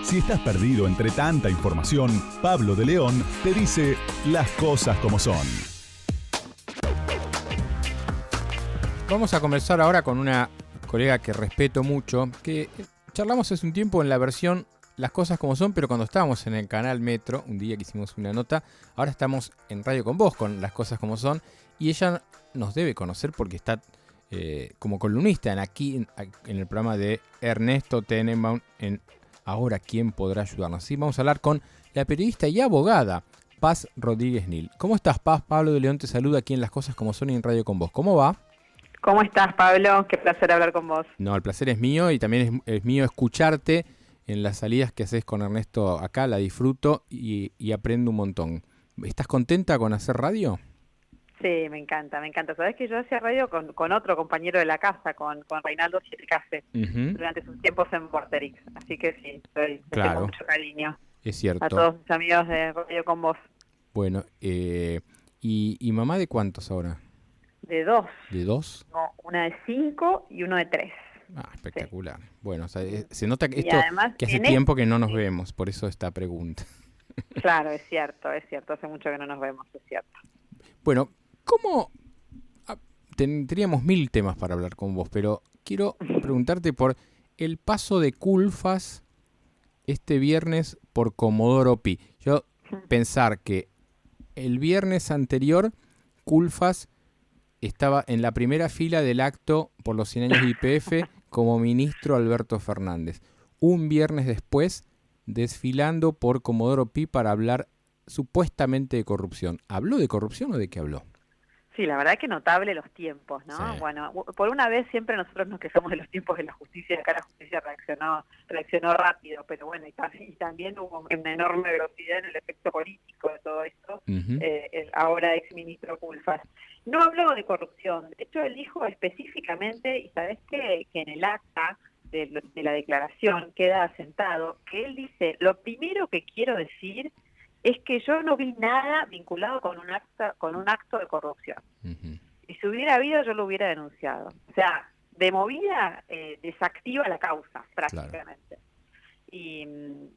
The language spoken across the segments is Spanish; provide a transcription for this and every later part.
Si estás perdido entre tanta información, Pablo de León te dice las cosas como son. Vamos a conversar ahora con una colega que respeto mucho, que charlamos hace un tiempo en la versión Las cosas como son, pero cuando estábamos en el canal Metro, un día que hicimos una nota, ahora estamos en Radio con Vos con Las cosas como son, y ella nos debe conocer porque está como columnista en el programa de Ernesto Tenenbaum en Ahora ¿Quién podrá ayudarnos? Sí, vamos a hablar con la periodista y abogada Paz Rodríguez Nil. ¿Cómo estás, Paz? Pablo de León te saluda aquí en Las cosas como son y en Radio con Vos. ¿Cómo va? ¿Cómo estás, Pablo? Qué placer hablar con vos. No, el placer es mío y también es mío escucharte en las salidas que haces con Ernesto acá. La disfruto y aprendo un montón. ¿Estás contenta con hacer radio? Sí, me encanta. Sabés que yo hacía radio con otro compañero de la casa, con Reinaldo Chiricase, durante sus tiempos en Vorterix. Así que sí, tengo mucho cariño. Es cierto. A todos mis amigos de Radio con Vos. Bueno, ¿y mamá de cuántos ahora? De 2. ¿De 2? No, una de 5 y uno de 3. Ah, espectacular. Sí. Bueno, o sea, Sí. se nota que esto además, que hace tiempo que no nos vemos, por eso esta pregunta. Claro, es cierto, hace mucho que no nos vemos, es cierto. Bueno, ¿cómo? Tendríamos 1000 temas para hablar con vos, pero quiero preguntarte por el paso de Culfas este viernes por Comodoro Pi. Yo pensar que el viernes anterior Culfas estaba en la primera fila del acto por los 100 años de YPF como ministro Alberto Fernández. Un viernes después, desfilando por Comodoro Pi para hablar supuestamente de corrupción. ¿Habló de corrupción o de qué habló? Sí, la verdad que notable los tiempos, ¿no? Sí. Bueno, por una vez siempre nosotros nos quejamos de los tiempos de la justicia, y acá la justicia reaccionó rápido, pero bueno, y también hubo una enorme velocidad en el efecto político de todo esto, el ahora exministro Culfas. No habló de corrupción, de hecho él dijo específicamente, y sabes que en el acta de la declaración queda asentado, que él dice, lo primero que quiero decir es que yo no vi nada vinculado con un acto de corrupción. Y si hubiera habido, yo lo hubiera denunciado. O sea, de movida desactiva la causa, prácticamente. Claro.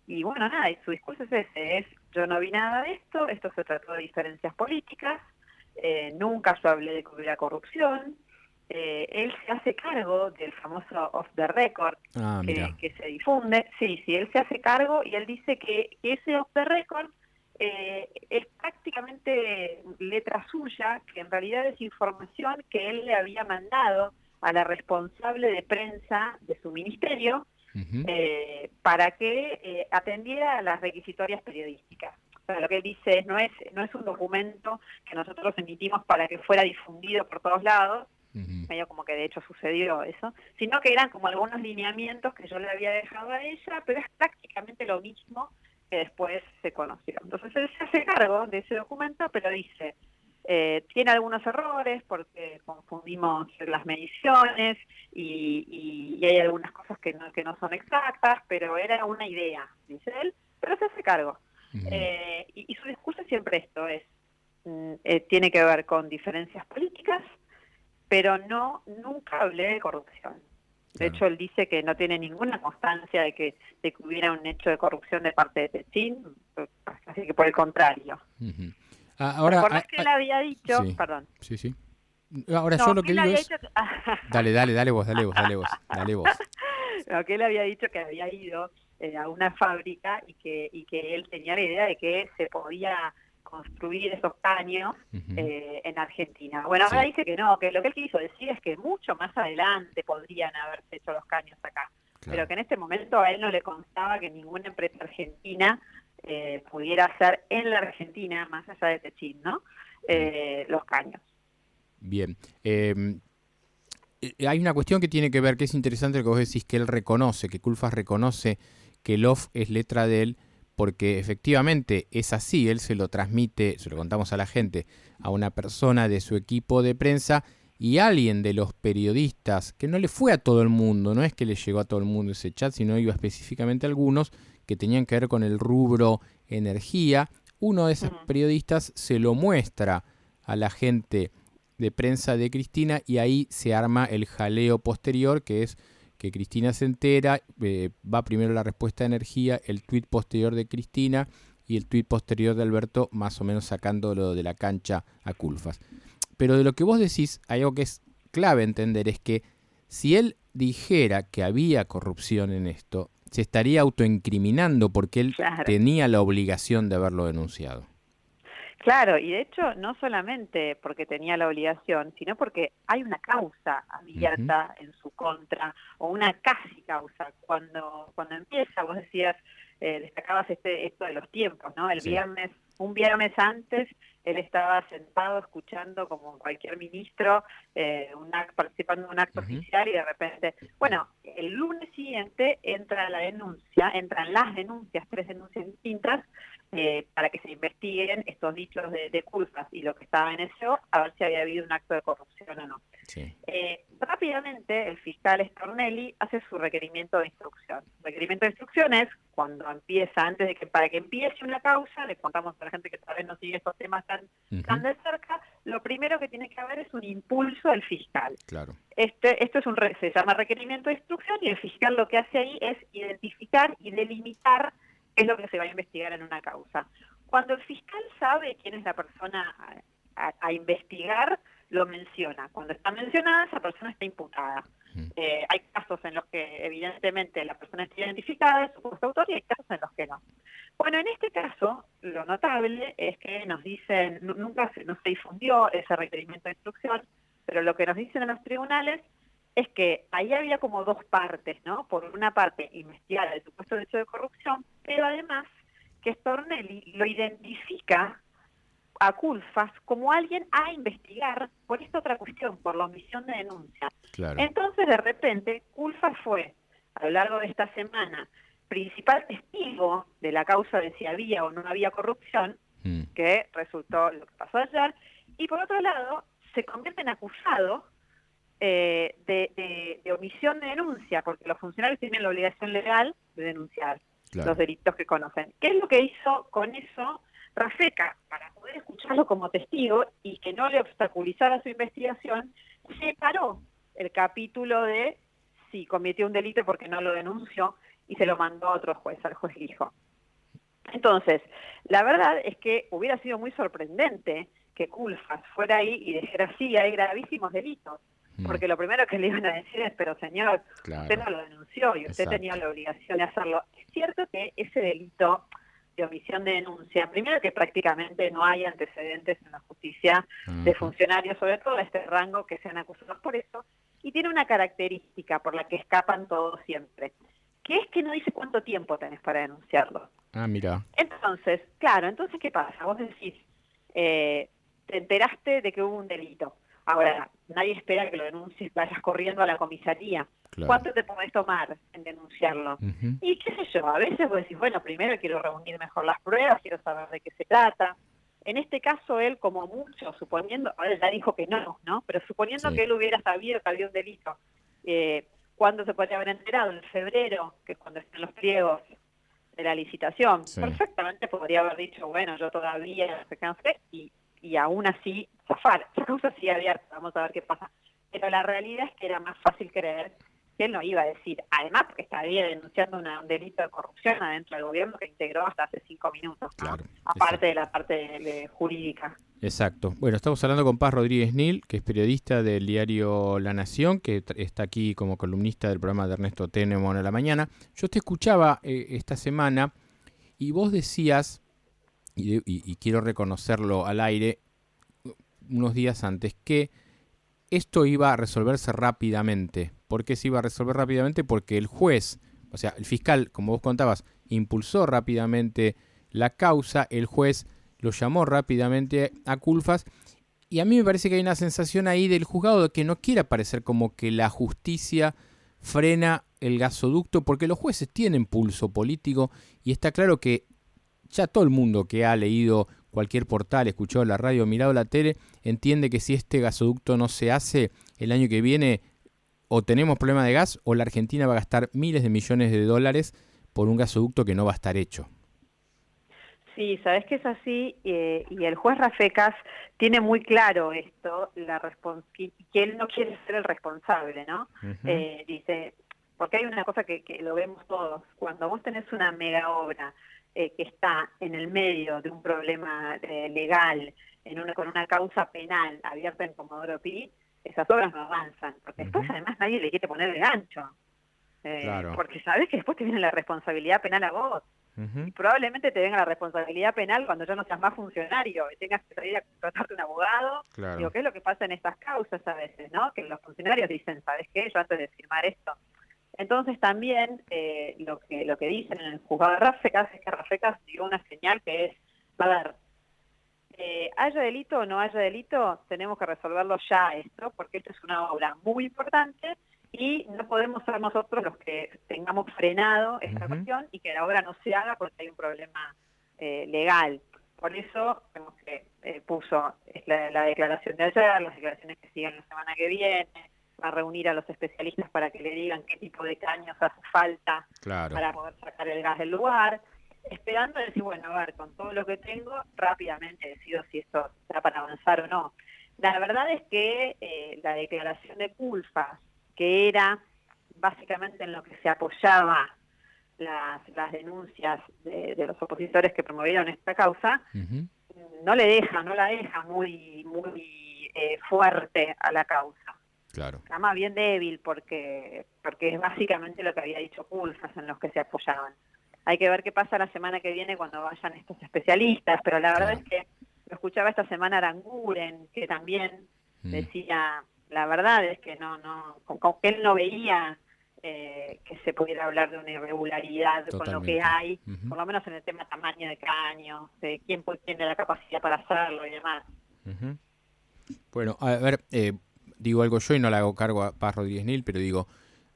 Y bueno, nada, y su discurso es ese, yo no vi nada de esto se trató de diferencias políticas, nunca yo hablé de que hubiera corrupción, él se hace cargo del famoso off the record que se difunde, sí, él se hace cargo y él dice que ese off the record es prácticamente letra suya, que en realidad es información que él le había mandado a la responsable de prensa de su ministerio para que atendiera a las requisitorias periodísticas. O sea, lo que él dice no es un documento que nosotros emitimos para que fuera difundido por todos lados, medio como que de hecho sucedió eso, sino que eran como algunos lineamientos que yo le había dejado a ella, pero es prácticamente lo mismo que después se conoció. Entonces él se hace cargo de ese documento, pero dice, tiene algunos errores porque confundimos las mediciones y hay algunas cosas que no son exactas, pero era una idea, dice él, pero se hace cargo. Y su discurso siempre esto es, tiene que ver con diferencias políticas, pero nunca hablé de corrupción. De hecho, él dice que no tiene ninguna constancia de que hubiera un hecho de corrupción de parte de Techín, así que por el contrario. Ahora, ¿Recordás que él había dicho? Sí, perdón. Sí. Ahora yo lo que digo es... Dale vos. No, que él había dicho que había ido a una fábrica y que él tenía la idea de que se podía construir esos caños en Argentina. Bueno, ahora dice que no, que lo que él quiso decir es que mucho más adelante podrían haberse hecho los caños acá, pero que en este momento a él no le constaba que ninguna empresa argentina pudiera hacer en la Argentina, más allá de Techín, ¿no? Los caños. Bien. Hay una cuestión que tiene que ver, que es interesante lo que vos decís, que él reconoce, que Culfas reconoce que el off es letra de él, porque efectivamente es así, él se lo transmite, se lo contamos a la gente, a una persona de su equipo de prensa y alguien de los periodistas, que no le fue a todo el mundo, no es que le llegó a todo el mundo ese chat, sino iba específicamente a algunos que tenían que ver con el rubro energía. Uno de esos periodistas se lo muestra a la gente de prensa de Cristina y ahí se arma el jaleo posterior, que es que Cristina se entera, va primero la respuesta de energía, el tuit posterior de Cristina y el tuit posterior de Alberto, más o menos sacándolo de la cancha a Culfas. Pero de lo que vos decís, hay algo que es clave entender, es que si él dijera que había corrupción en esto, se estaría autoincriminando porque él tenía la obligación de haberlo denunciado. Claro, y de hecho no solamente porque tenía la obligación, sino porque hay una causa abierta en su contra, o una casi causa. Cuando empieza, vos decías, destacabas esto de los tiempos, ¿no? Un viernes antes, él estaba sentado escuchando como cualquier ministro, participando en un acto oficial, y de repente, bueno, el lunes siguiente entran las denuncias, 3 denuncias distintas, para que se investiguen estos dichos de Culfas y lo que estaba en eso, a ver si había habido un acto de corrupción o no. Sí. Rápidamente el fiscal Stornelli hace su requerimiento de instrucción. Requerimiento de instrucción es cuando empieza, para que empiece una causa, le contamos a la gente que tal vez no sigue estos temas tan de cerca, lo primero que tiene que haber es un impulso del fiscal. Claro. Esto se llama requerimiento de instrucción, y el fiscal lo que hace ahí es identificar y delimitar qué es lo que se va a investigar en una causa. Cuando el fiscal sabe quién es la persona a investigar, lo menciona. Cuando está mencionada, esa persona está imputada. Hay casos en los que evidentemente la persona está identificada, es supuesto autor, y hay casos en los que no. Bueno, en este caso, lo notable es que nos dicen, nunca no se difundió ese requerimiento de instrucción, pero lo que nos dicen en los tribunales es que ahí había como 2 partes, ¿no? Por una parte, investigar el supuesto hecho de corrupción, pero además que Stornelli lo identifica a Culfas como alguien a investigar por esta otra cuestión, por la omisión de denuncia. Claro. Entonces, de repente, Culfas fue, a lo largo de esta semana, principal testigo de la causa de si había o no había corrupción, que resultó lo que pasó ayer, y por otro lado, se convierte en acusado de omisión de denuncia, porque los funcionarios tienen la obligación legal de denunciar los delitos que conocen. ¿Qué es lo que hizo con eso Rafecas? Para poder escucharlo como testigo y que no le obstaculizara su investigación, separó el capítulo de si cometió un delito porque no lo denunció y se lo mandó a otro juez, al juez Lijo. Entonces, la verdad es que hubiera sido muy sorprendente que Culfas fuera ahí y dijera, sí, hay gravísimos delitos. Porque lo primero que le iban a decir es, pero señor, usted no lo denunció y usted tenía la obligación de hacerlo. Es cierto que ese delito de omisión de denuncia, primero que prácticamente no hay antecedentes en la justicia de funcionarios, sobre todo de este rango, que sean acusados por eso, y tiene una característica por la que escapan todos siempre, que es que no dice cuánto tiempo tenés para denunciarlo. Ah, mira. Entonces, entonces ¿qué pasa? Vos decís, te enteraste de que hubo un delito. Ahora, nadie espera que lo denuncies, vayas corriendo a la comisaría. Claro. ¿Cuánto te podés tomar en denunciarlo? Y qué sé yo, a veces vos decís, bueno, primero quiero reunir mejor las pruebas, quiero saber de qué se trata. En este caso, él, como mucho, suponiendo, ahora ya dijo que no, pero suponiendo que él hubiera sabido que había un delito, ¿cuándo se podría haber enterado? En febrero, que es cuando están los pliegos de la licitación. Perfectamente podría haber dicho, bueno, yo todavía se cansé, y aún así zafar. Esa causa sigue abierta, vamos a ver qué pasa. Pero la realidad es que era más fácil creer que él no iba a decir, además porque estaría denunciando un delito de corrupción adentro del gobierno que integró hasta hace 5 minutos, ¿no? Claro, aparte de la parte jurídica. Exacto. Bueno, estamos hablando con Paz Rodríguez Nil, que es periodista del diario La Nación, que está aquí como columnista del programa de Ernesto Tenenbaum a la mañana. Yo te escuchaba esta semana y vos decías, y quiero reconocerlo al aire, unos días antes, que esto iba a resolverse rápidamente. ¿Por qué se iba a resolver rápidamente? Porque el juez, o sea, el fiscal, como vos contabas, impulsó rápidamente la causa, el juez lo llamó rápidamente a Culfas, y a mí me parece que hay una sensación ahí del juzgado de que no quiere parecer como que la justicia frena el gasoducto, porque los jueces tienen pulso político, y está claro que ya todo el mundo que ha leído cualquier portal, escuchado la radio, mirado la tele, entiende que si este gasoducto no se hace el año que viene, o tenemos problema de gas, o la Argentina va a gastar miles de millones de dólares por un gasoducto que no va a estar hecho. Sí, sabes que es así, y el juez Rafecas tiene muy claro esto, que él no quiere ser el responsable, ¿no? Dice, porque hay una cosa que lo vemos todos. Cuando vos tenés una mega obra que está en el medio de un problema legal, con una causa penal abierta en Comodoro Pi, esas obras no avanzan, porque después además nadie le quiere poner el gancho, Claro. porque sabes que después te viene la responsabilidad penal a vos. Y probablemente te venga la responsabilidad penal cuando ya no seas más funcionario y tengas que salir a contratarte un abogado. Claro. Digo, ¿qué es lo que pasa en estas causas a veces, no? Que los funcionarios dicen, ¿sabes qué? Yo antes de firmar esto. Entonces también lo que dicen en el juzgado de Rafecas es que Rafecas dio una señal que es, a ver, haya delito o no haya delito, tenemos que resolverlo ya esto, porque esto es una obra muy importante y no podemos ser nosotros los que tengamos frenado esta cuestión y que la obra no se haga porque hay un problema legal. Por eso vemos que puso la declaración de ayer, las declaraciones que siguen la semana que viene, va a reunir a los especialistas para que le digan qué tipo de caños hace falta para poder sacar el gas del lugar, esperando decir, bueno, a ver, con todo lo que tengo, rápidamente decido si esto está para avanzar o no. La verdad es que la declaración de Culfas, que era básicamente en lo que se apoyaba las denuncias de los opositores que promovieron esta causa, no la deja muy fuerte a la causa. Claro. Está más bien débil porque es básicamente lo que había dicho Culfas en los que se apoyaban. Hay que ver qué pasa la semana que viene cuando vayan estos especialistas, pero la verdad es que lo escuchaba esta semana Aranguren, que también decía, la verdad es que con que él no veía que se pudiera hablar de una irregularidad con lo que hay, por lo menos en el tema tamaño de caños, quién tiene la capacidad para hacerlo y demás. Bueno, a ver, digo algo yo y no le hago cargo a Paz Rodríguez Nil, pero digo,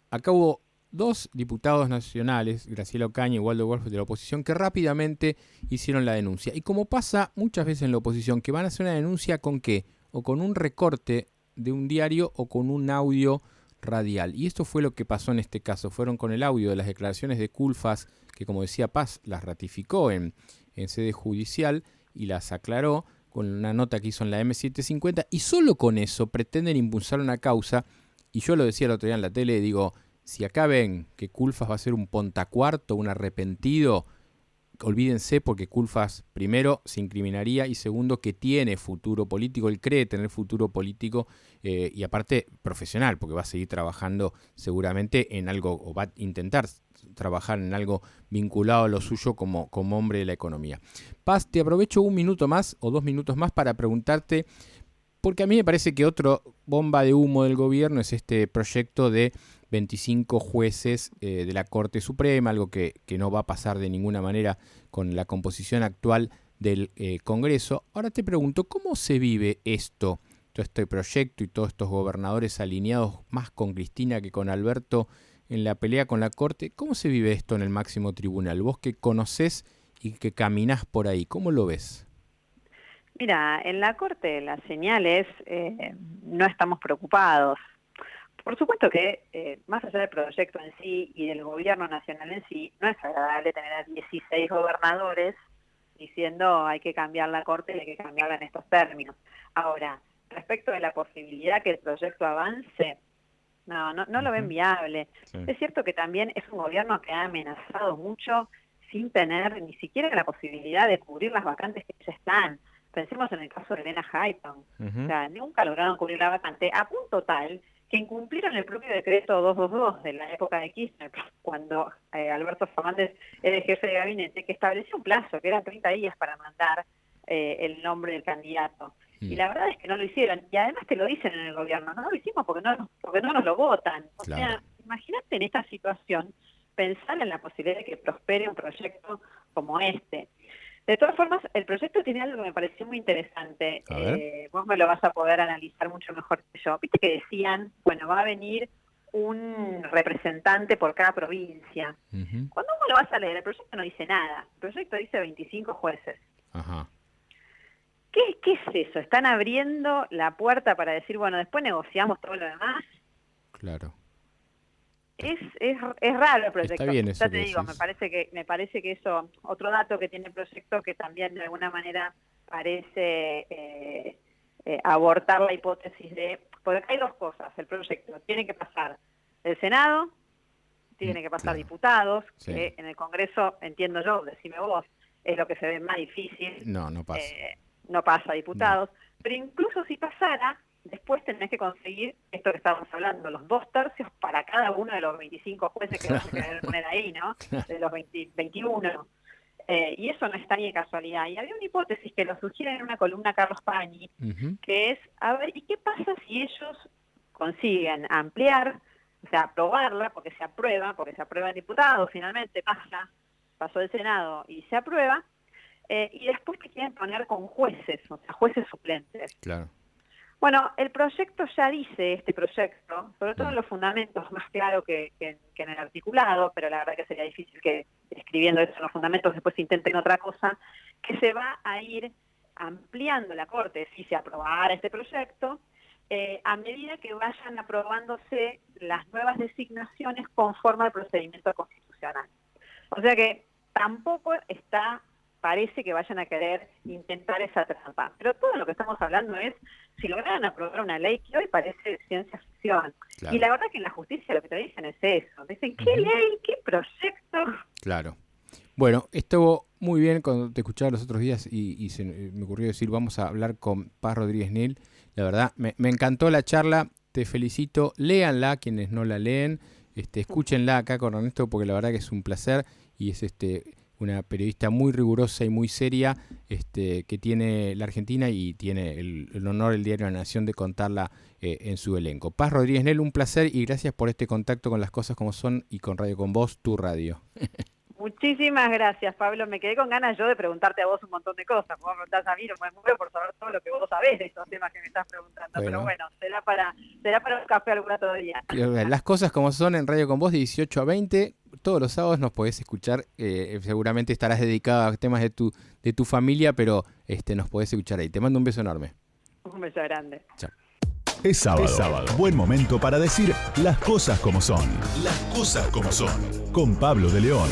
acá hubo 2 diputados nacionales, Graciela Ocaña y Waldo Wolf de la oposición, que rápidamente hicieron la denuncia. Y como pasa muchas veces en la oposición, que van a hacer una denuncia con ¿qué? O con un recorte de un diario o con un audio radial. Y esto fue lo que pasó en este caso. Fueron con el audio de las declaraciones de Culfas, que como decía Paz, las ratificó en sede judicial y las aclaró con una nota que hizo en la M750, y solo con eso pretenden impulsar una causa. Y yo lo decía el otro día en la tele, digo, si acá ven que Culfas va a ser un pontacuarto, un arrepentido, olvídense, porque Culfas, primero, se incriminaría, y segundo, que tiene futuro político, él cree tener futuro político, y aparte profesional, porque va a seguir trabajando seguramente en algo, o va a intentar trabajar en algo vinculado a lo suyo como hombre de la economía. Paz, te aprovecho 1 minuto más o 2 minutos más para preguntarte, porque a mí me parece que otra bomba de humo del gobierno es este proyecto de 25 jueces de la Corte Suprema, algo que no va a pasar de ninguna manera con la composición actual del Congreso. Ahora te pregunto, ¿cómo se vive esto, todo este proyecto y todos estos gobernadores alineados más con Cristina que con Alberto en la pelea con la Corte? ¿Cómo se vive esto en el máximo tribunal? Vos que conocés y que caminás por ahí, ¿cómo lo ves? Mira, en la Corte la señal es no estamos preocupados. Por supuesto que más allá del proyecto en sí y del gobierno nacional en sí, no es agradable tener a 16 gobernadores diciendo hay que cambiar la Corte y hay que cambiarla en estos términos. Ahora, respecto de la posibilidad que el proyecto avance, no lo ven viable. Sí. Es cierto que también es un gobierno que ha amenazado mucho sin tener ni siquiera la posibilidad de cubrir las vacantes que ya están. Pensemos en el caso de Elena Hayton. O sea, nunca lograron cubrir la vacante, a punto tal que incumplieron el propio decreto 222 de la época de Kirchner, cuando Alberto Fernández era el jefe de gabinete, que estableció un plazo, que eran 30 días para mandar el nombre del candidato. Y la verdad es que no lo hicieron. Y además te lo dicen en el gobierno, no lo hicimos porque no nos lo votan. O sea, imagínate en esta situación pensar en la posibilidad de que prospere un proyecto como este. De todas formas, el proyecto tiene algo que me pareció muy interesante. Vos me lo vas a poder analizar mucho mejor que yo. Viste que decían, bueno, va a venir un representante por cada provincia. Cuando uno lo vas a leer, el proyecto no dice nada. El proyecto dice 25 jueces. Ajá. ¿Qué es eso? ¿Están abriendo la puerta para decir, bueno, después negociamos todo lo demás? Claro. Es raro el proyecto. Está bien eso ya te digo, me parece que eso, otro dato que tiene el proyecto que también de alguna manera parece abortar la hipótesis de, porque hay 2 cosas, el proyecto tiene que pasar el Senado tiene que pasar claro. diputados, Sí. que en el Congreso, entiendo yo, decime vos, es lo que se ve más difícil. No pasa. No pasa diputados, pero incluso si pasara, después tenés que conseguir esto que estábamos hablando, los 2/3 para cada uno de los 25 jueces que vas a querer poner ahí, ¿no? De los 21. Y eso no está ni de casualidad. Y había una hipótesis que lo sugiere en una columna Carlos Pañi, que es, a ver, ¿y qué pasa si ellos consiguen ampliar, o sea, aprobarla, porque se aprueba en diputados, finalmente pasó el Senado y se aprueba, y después te quieren poner con jueces, o sea, jueces suplentes? Claro. Bueno, el proyecto ya dice, este proyecto, sobre todo en los fundamentos, más claro que en el articulado, pero la verdad que sería difícil que escribiendo eso en los fundamentos después intenten otra cosa, que se va a ir ampliando la Corte, si se aprobara este proyecto, a medida que vayan aprobándose las nuevas designaciones conforme al procedimiento constitucional. O sea que tampoco parece que vayan a querer intentar esa trampa. Pero todo lo que estamos hablando es si lograran aprobar una ley que hoy parece ciencia ficción. Claro. Y la verdad que en la justicia lo que te dicen es eso. Dicen, ¿qué ley? ¿Qué proyecto? Claro. Bueno, estuvo muy bien cuando te escuchaba los otros días y me ocurrió decir, vamos a hablar con Paz Rodríguez Nil. La verdad, me encantó la charla, te felicito. Léanla quienes no la leen, escúchenla acá con Ernesto porque la verdad que es un placer y es una periodista muy rigurosa y muy seria que tiene la Argentina y tiene el honor el diario La Nación de contarla en su elenco. Paz Rodríguez Nel, un placer y gracias por este contacto con Las Cosas Como Son y con Radio Con Vos, tu radio. Muchísimas gracias, Pablo. Me quedé con ganas yo de preguntarte a vos un montón de cosas. Vos me preguntás a mí, no me muero por saber todo lo que vos sabés de estos temas que me estás preguntando. Bueno. Pero bueno, será para un café algún otro día. Las Cosas Como Son en Radio Con Vos de 18 a 20. Todos los sábados nos podés escuchar. Seguramente estarás dedicado a temas de tu familia, pero nos podés escuchar ahí. Te mando un beso enorme. Un beso grande. Chao. Es sábado. Buen momento para decir las cosas como son. Las cosas como son. Con Pablo de León.